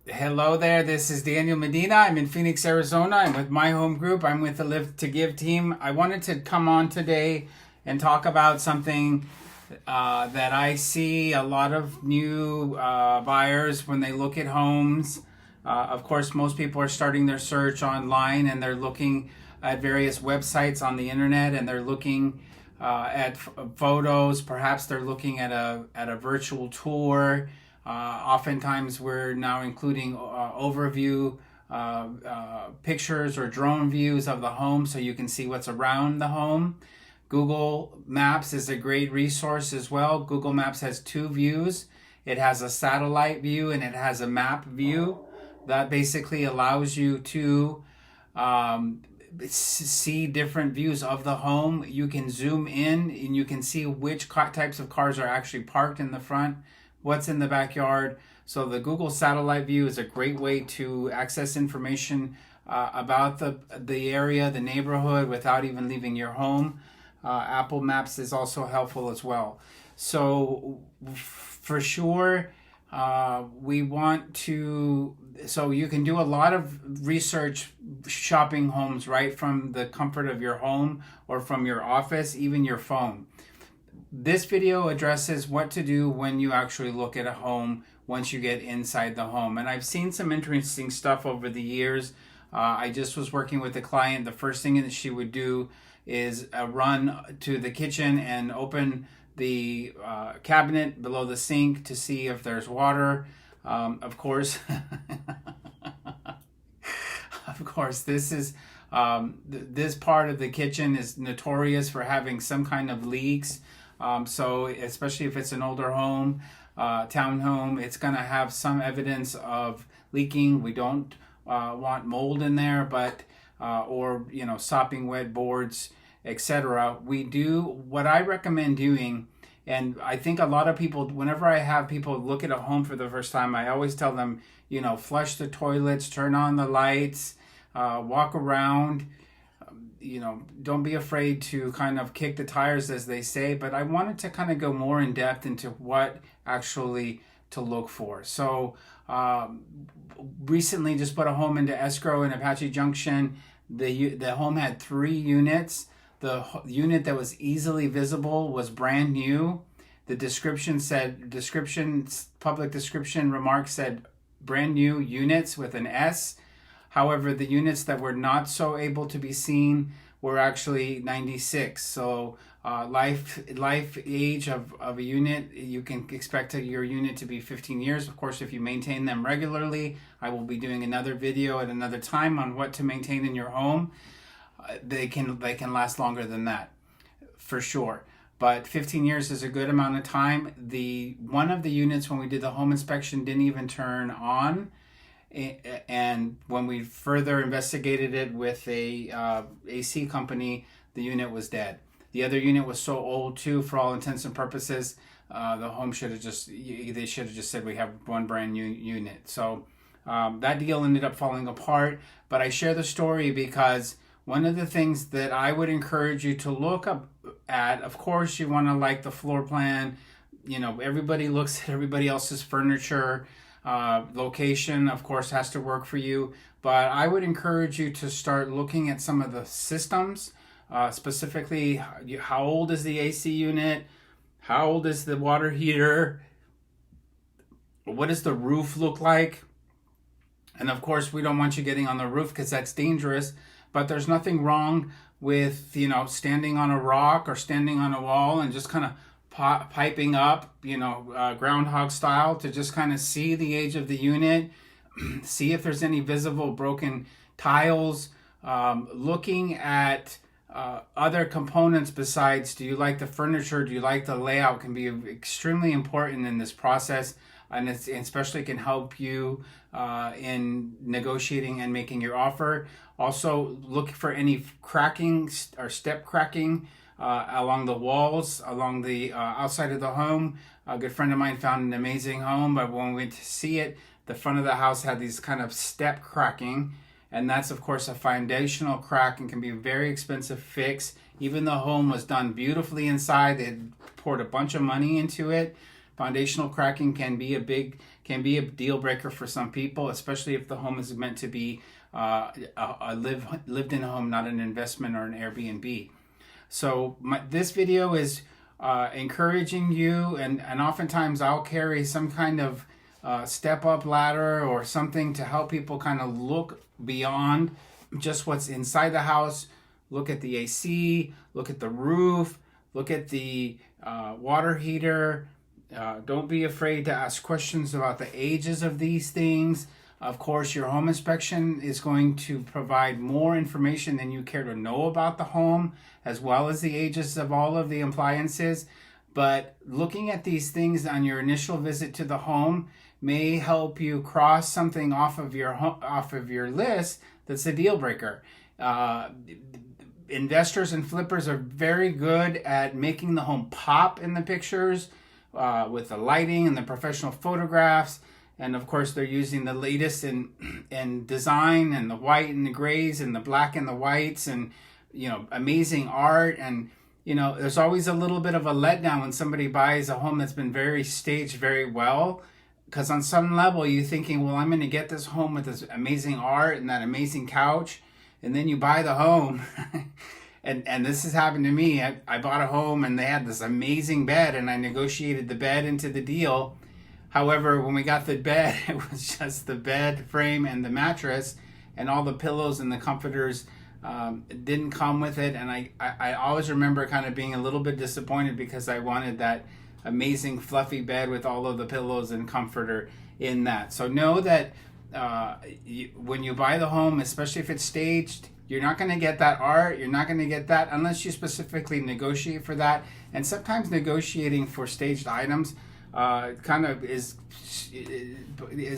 Hello there, this is Daniel Medina. I'm in Phoenix, Arizona. I'm with my home group. I'm with the Live to Give team. I wanted to come on today and talk about something that I see a lot of new buyers when they look at homes. Of course, most people are starting their search online and they're looking at various websites on the internet and they're looking at photos. Perhaps they're looking at a virtual tour. Oftentimes, we're now including overview pictures or drone views of the home so you can see what's around the home. Google Maps is a great resource as well. Google Maps has two views. It has a satellite view and it has a map view that basically allows you to see different views of the home. You can zoom in and you can see which types of cars are actually parked in the front, what's in the backyard. So the Google satellite view is a great way to access information about the area, the neighborhood, without even leaving your home. Apple Maps is also helpful as well. So for sure, we want to, so you can do a lot of research shopping homes right from the comfort of your home or from your office, even your phone. This video addresses what to do when you actually look at a home once you get inside the home. And I've seen some interesting stuff over the years. I just was working with a client. The first thing that she would do is run to the kitchen and open the cabinet below the sink to see if there's water. Of course, of course, this part of the kitchen is notorious for having some kind of leaks. So especially if it's an older home, townhome, it's going to have some evidence of leaking. We don't want mold in there, but or sopping wet boards, etc. We do what I recommend doing, and I think a lot of people, whenever I have people look at a home for the first time, I always tell them, flush the toilets, turn on the lights, walk around. Don't be afraid to kind of kick the tires, as they say, but I wanted to kind of go more in depth into what actually to look for. So recently just put a home into escrow in Apache Junction. The home had 3 units. The unit that was easily visible was brand new. The public description remarks said brand new units with an S. However, the units that were not so able to be seen were actually 96. So life age of a unit, you can expect your unit to be 15 years. Of course, if you maintain them regularly, I will be doing another video at another time on what to maintain in your home. They can last longer than that, for sure. But 15 years is a good amount of time. One of the units when we did the home inspection didn't even turn on. And when we further investigated it with a AC company, the unit was dead. The other unit was so old too, for all intents and purposes, the home they should have just said we have one brand new unit. So that deal ended up falling apart. But I share the story because one of the things that I would encourage you to look up at, of course, you want to like the floor plan. Everybody looks at everybody else's furniture. Location, of course, has to work for you, but I would encourage you to start looking at some of the systems, specifically how old is the AC unit, how old is the water heater, what does the roof look like. And of course, we don't want you getting on the roof because that's dangerous, but there's nothing wrong with standing on a rock or standing on a wall and just kind of piping up, groundhog style, to just kind of see the age of the unit, see if there's any visible broken tiles, looking at other components besides, do you like the furniture, do you like the layout, can be extremely important in this process, and especially can help you in negotiating and making your offer. Also, look for any cracking or step cracking along the walls, along the outside of the home. A good friend of mine found an amazing home, but when we went to see it, the front of the house had these kind of step cracking, and that's of course a foundational crack and can be a very expensive fix. Even the home was done beautifully inside, they had poured a bunch of money into it. Foundational cracking can be a big can be a deal breaker for some people, especially if the home is meant to be a lived in home, not an investment or an Airbnb. So this video is encouraging you, and oftentimes I'll carry some kind of step up ladder or something to help people kind of look beyond just what's inside the house. Look at the AC, look at the roof, look at the water heater. Don't be afraid to ask questions about the ages of these things. Of course, your home inspection is going to provide more information than you care to know about the home, as well as the ages of all of the appliances. But looking at these things on your initial visit to the home may help you cross something off of your list that's a deal breaker. Investors and flippers are very good at making the home pop in the pictures with the lighting and the professional photographs. And of course, they're using the latest in design, and the white and the grays and the black and the whites, and amazing art. And there's always a little bit of a letdown when somebody buys a home that's been very staged very well, because on some level you're thinking, well, I'm going to get this home with this amazing art and that amazing couch, and then you buy the home. And this has happened to me. I bought a home and they had this amazing bed, and I negotiated the bed into the deal. However, when we got the bed, it was just the bed frame and the mattress, and all the pillows and the comforters didn't come with it. And I always remember kind of being a little bit disappointed, because I wanted that amazing fluffy bed with all of the pillows and comforter in that. So know that when you buy the home, especially if it's staged, you're not going to get that art. You're not going to get that unless you specifically negotiate for that. And sometimes negotiating for staged items kind of is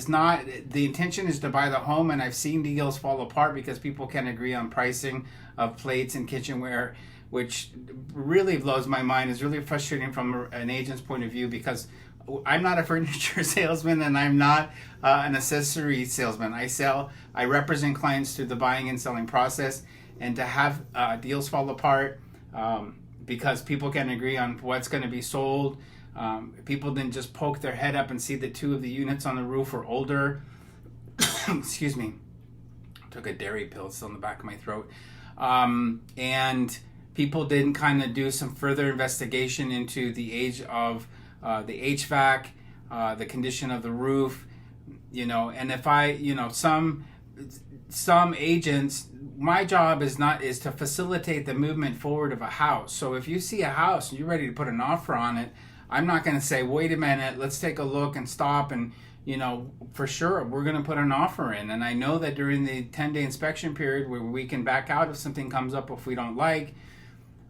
not, the intention is to buy the home. And I've seen deals fall apart because people can't agree on pricing of plates and kitchenware, which really blows my mind. Is really frustrating from an agent's point of view, because I'm not a furniture salesman, and I'm not an accessory salesman. I represent clients through the buying and selling process, and to have deals fall apart because people can't agree on what's going to be sold. People didn't just poke their head up and see that 2 of the units on the roof were older. Excuse me. Took a dairy pill, it's still in the back of my throat. And people didn't kind of do some further investigation into the age of the HVAC, the condition of the roof, and if some agents, my job is to facilitate the movement forward of a house. So if you see a house and you're ready to put an offer on it, I'm not going to say, wait a minute, let's take a look and stop, and for sure we're going to put an offer in. And I know that during the 10-day inspection period, where we can back out if something comes up if we don't like,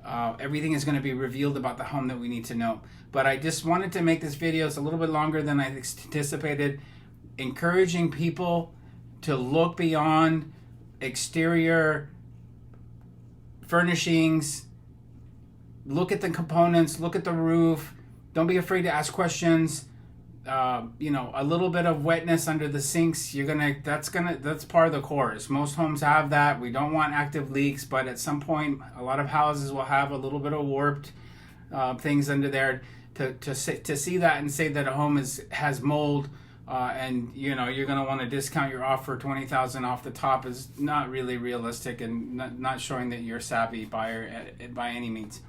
everything is going to be revealed about the home that we need to know. But I just wanted to make this video, it's a little bit longer than I anticipated, encouraging people to look beyond exterior furnishings, look at the components, look at the roof. Don't be afraid to ask questions. A little bit of wetness under the sinks, that's part of the course. Most homes have that. We don't want active leaks, but at some point, a lot of houses will have a little bit of warped things under there. To see that and say that a home has mold, and you're going to want to discount your offer $20,000 off the top is not really realistic, and not showing that you're a savvy buyer by any means.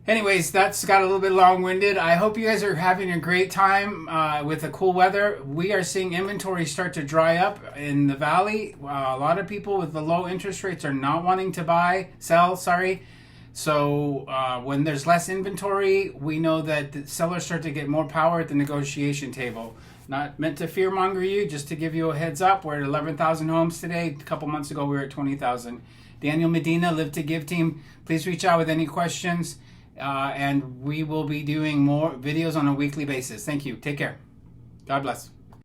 Anyways, that's got a little bit long-winded. I hope you guys are having a great time with the cool weather. We are seeing inventory start to dry up in the valley. A lot of people with the low interest rates are not wanting to sell. So when there's less inventory, we know that the sellers start to get more power at the negotiation table. Not meant to fearmonger you, just to give you a heads up. We're at 11,000 homes today. A couple months ago, we were at 20,000. Daniel Medina, Live to Give team. Please reach out with any questions. And we will be doing more videos on a weekly basis. Thank you. Take care. God bless.